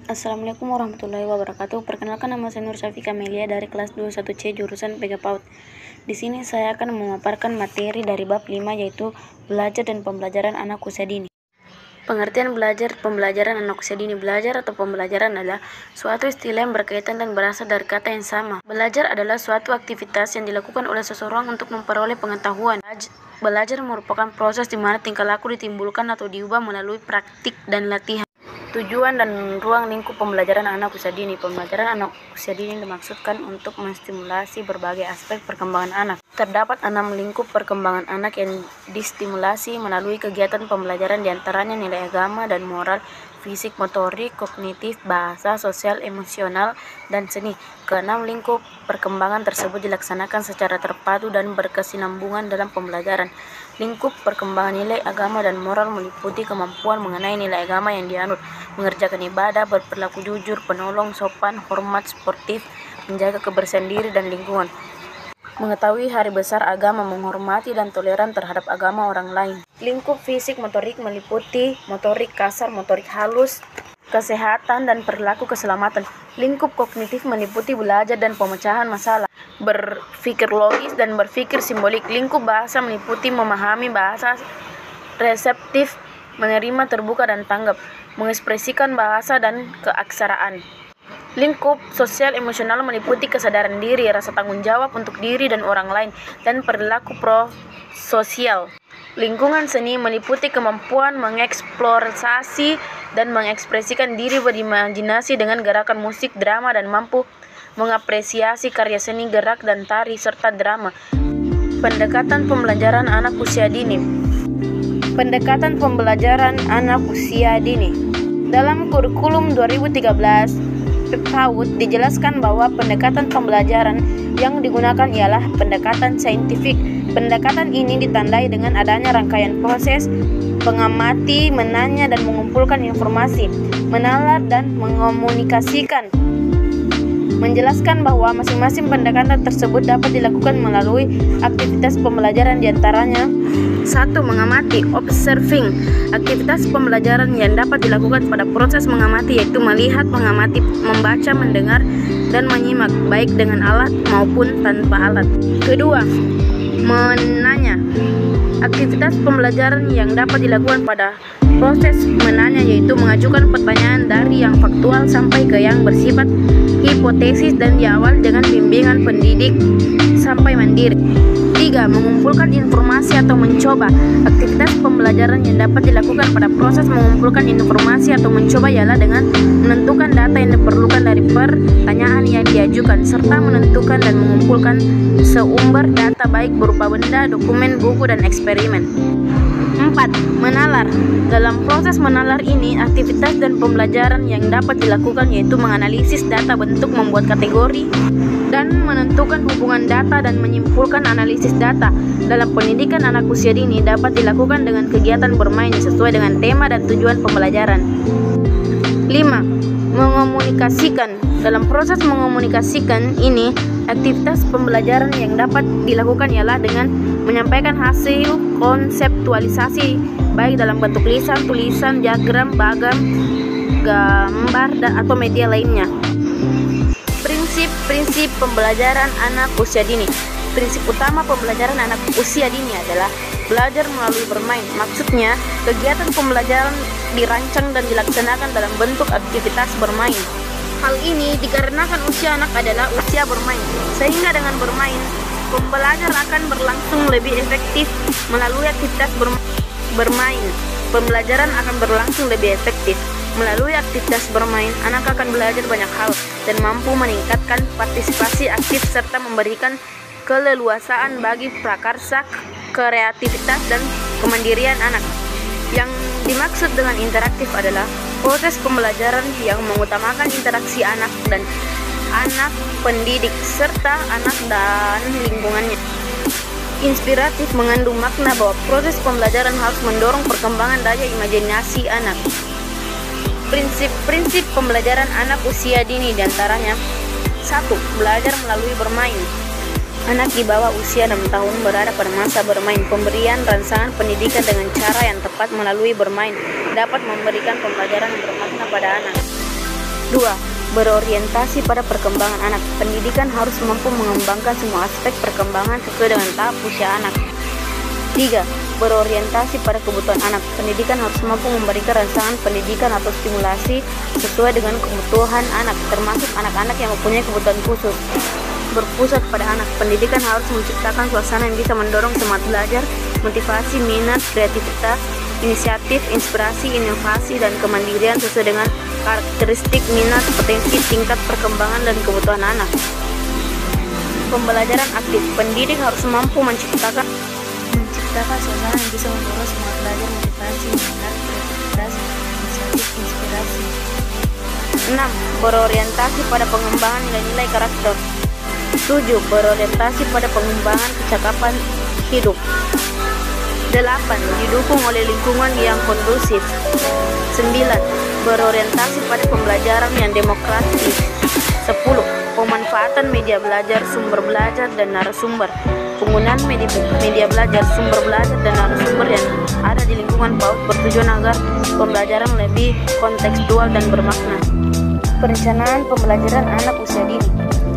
Assalamualaikum warahmatullahi wabarakatuh. Perkenalkan, nama saya Nur Syafiq Amelia dari kelas 21C jurusan PG PAUD. Di sini saya akan memaparkan materi dari bab 5, yaitu belajar dan pembelajaran anak usia dini. Pengertian pembelajaran anak usia dini. Belajar atau pembelajaran adalah suatu istilah yang berkaitan dan berasal dari kata yang sama. Belajar adalah suatu aktivitas yang dilakukan oleh seseorang untuk memperoleh pengetahuan. Belajar merupakan proses di mana tingkah laku ditimbulkan atau diubah melalui praktik dan latihan. Tujuan dan ruang lingkup pembelajaran anak usia dini. Pembelajaran anak usia dini dimaksudkan untuk menstimulasi berbagai aspek perkembangan anak. Terdapat 6 lingkup perkembangan anak yang distimulasi melalui kegiatan pembelajaran, diantaranya nilai agama dan moral, fisik, motorik, kognitif, bahasa, sosial, emosional, dan seni. Keenam lingkup perkembangan tersebut dilaksanakan secara terpadu dan berkesinambungan dalam pembelajaran. Lingkup perkembangan nilai agama dan moral meliputi kemampuan mengenai nilai agama yang dianut, mengerjakan ibadah, berperilaku jujur, penolong, sopan, hormat, sportif, menjaga kebersihan diri dan lingkungan, mengetahui hari besar agama, menghormati dan toleran terhadap agama orang lain. Lingkup fisik motorik meliputi motorik kasar, motorik halus, kesehatan, dan perilaku keselamatan. Lingkup kognitif meliputi belajar dan pemecahan masalah, berpikir logis dan berpikir simbolik. Lingkup bahasa meliputi memahami bahasa, reseptif, menerima, terbuka, dan tanggap, mengekspresikan bahasa dan keaksaraan. Lingkup sosial emosional meliputi kesadaran diri, rasa tanggung jawab untuk diri dan orang lain, dan perilaku prososial. Lingkungan seni meliputi kemampuan mengeksplorasi dan mengekspresikan diri berimajinasi dengan gerakan musik, drama, dan mampu mengapresiasi karya seni, gerak, dan tari, serta drama. Pendekatan pembelajaran anak usia dini. Pendekatan pembelajaran anak usia dini. Dalam kurikulum 2013 PAUD dijelaskan bahwa pendekatan pembelajaran yang digunakan ialah pendekatan saintifik. Pendekatan ini ditandai dengan adanya rangkaian proses mengamati, menanya, dan mengumpulkan informasi, menalar, dan mengomunikasikan. Menjelaskan bahwa masing-masing pendekatan tersebut dapat dilakukan melalui aktivitas pembelajaran, diantaranya 1. Mengamati, observing. Aktivitas pembelajaran yang dapat dilakukan pada proses mengamati yaitu melihat, mengamati, membaca, mendengar, dan menyimak, baik dengan alat maupun tanpa alat. Kedua, menanya. Aktivitas pembelajaran yang dapat dilakukan pada proses menanya yaitu mengajukan pertanyaan dari yang faktual sampai ke yang bersifat hipotesis dan diawali dengan bimbingan pendidik sampai mandiri. 3. Mengumpulkan informasi atau mencoba. Aktivitas pembelajaran yang dapat dilakukan pada proses mengumpulkan informasi atau mencoba ialah dengan menentukan data yang diperlukan dari pertanyaan yang diajukan, serta menentukan dan mengumpulkan sumber data baik berupa benda, dokumen, buku, dan eksperimen. 4. Menalar. Dalam proses menalar ini, aktivitas dan pembelajaran yang dapat dilakukan yaitu menganalisis data bentuk, membuat kategori, dan menentukan hubungan data dan menyimpulkan analisis data. Dalam pendidikan anak usia dini dapat dilakukan dengan kegiatan bermain sesuai dengan tema dan tujuan pembelajaran. 5. Mengomunikasikan. Dalam proses mengomunikasikan ini, aktivitas pembelajaran yang dapat dilakukan ialah dengan menyampaikan hasil konseptualisasi baik dalam bentuk lisan, tulisan, diagram, bagam, gambar, atau media lainnya. Prinsip pembelajaran anak usia dini. Prinsip utama pembelajaran anak usia dini adalah belajar melalui bermain. Maksudnya, kegiatan pembelajaran dirancang dan dilaksanakan dalam bentuk aktivitas bermain. Hal ini dikarenakan usia anak adalah usia bermain, sehingga dengan bermain, pembelajar akan berlangsung lebih efektif. Melalui aktivitas bermain, pembelajaran akan berlangsung lebih efektif. Melalui aktivitas bermain, anak akan belajar banyak hal dan mampu meningkatkan partisipasi aktif serta memberikan keleluasaan bagi prakarsa, kreativitas, dan kemandirian anak. Yang dimaksud dengan interaktif adalah proses pembelajaran yang mengutamakan interaksi anak dan anak pendidik serta anak dan lingkungannya. Inspiratif mengandung makna bahwa proses pembelajaran harus mendorong perkembangan daya imajinasi anak. Prinsip pembelajaran anak usia dini diantaranya 1. Belajar melalui bermain. Anak di bawah usia 6 tahun berada pada masa bermain. Pemberian rangsangan pendidikan dengan cara yang tepat melalui bermain dapat memberikan pembelajaran yang bermakna pada anak. 2. Berorientasi pada perkembangan anak. Pendidikan harus mampu mengembangkan semua aspek perkembangan sesuai dengan tahap usia anak. 3. Berorientasi pada kebutuhan anak. Pendidikan harus mampu memberikan rangsangan pendidikan atau stimulasi sesuai dengan kebutuhan anak, termasuk anak-anak yang mempunyai kebutuhan khusus. Berpusat pada anak. Pendidikan harus menciptakan suasana yang bisa mendorong semangat belajar, motivasi, minat, kreativitas, inisiatif, inspirasi, inovasi, dan kemandirian sesuai dengan karakteristik, minat, potensi, tingkat perkembangan, dan kebutuhan anak. Pembelajaran aktif. Pendidik harus mampu menciptakan suasana yang bisa mendorong semangat belajar, motivasi, minat, kreativitas, inisiatif, inspirasi. 6. Berorientasi pada pengembangan nilai-nilai karakter. 7. Berorientasi pada pengembangan kecakapan hidup. 8. Didukung oleh lingkungan yang kondusif. 9. Berorientasi pada pembelajaran yang demokratis. 10. Pemanfaatan media belajar, sumber belajar, dan narasumber. Penggunaan media belajar, sumber belajar, dan narasumber yang ada di lingkungan PAUD bertujuan agar pembelajaran lebih kontekstual dan bermakna. Perencanaan pembelajaran anak usia dini.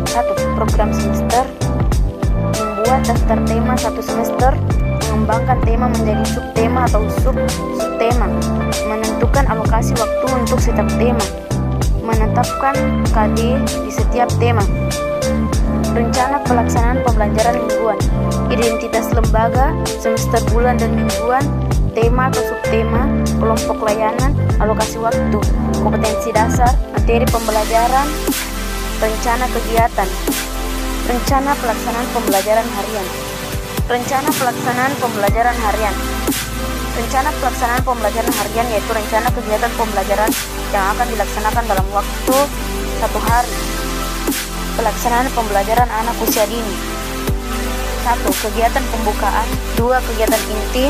1. Program semester. Membuat daftar tema satu semester. Mengembangkan tema menjadi subtema atau subtema. Menentukan alokasi waktu untuk setiap tema. Menetapkan KD di setiap tema. Rencana pelaksanaan pembelajaran mingguan. Identitas lembaga, semester bulan dan mingguan, tema atau subtema, kelompok layanan, alokasi waktu, kompetensi dasar, materi pembelajaran, rencana kegiatan. Rencana pelaksanaan pembelajaran harian. Rencana pelaksanaan pembelajaran harian. Rencana pelaksanaan pembelajaran harian yaitu rencana kegiatan pembelajaran yang akan dilaksanakan dalam waktu 1 hari. Pelaksanaan pembelajaran anak usia dini. 1. Kegiatan pembukaan. 2. Kegiatan inti.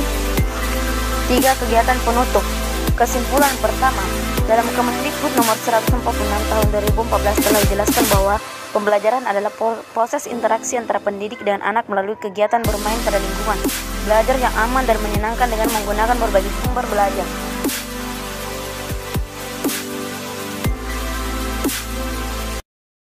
3. Kegiatan penutup. Kesimpulan pertama, dalam Kemendikbud nomor 146 tahun 2014 telah dijelaskan bahwa pembelajaran adalah proses interaksi antara pendidik dengan anak melalui kegiatan bermain pada lingkungan belajar yang aman dan menyenangkan dengan menggunakan berbagai sumber belajar.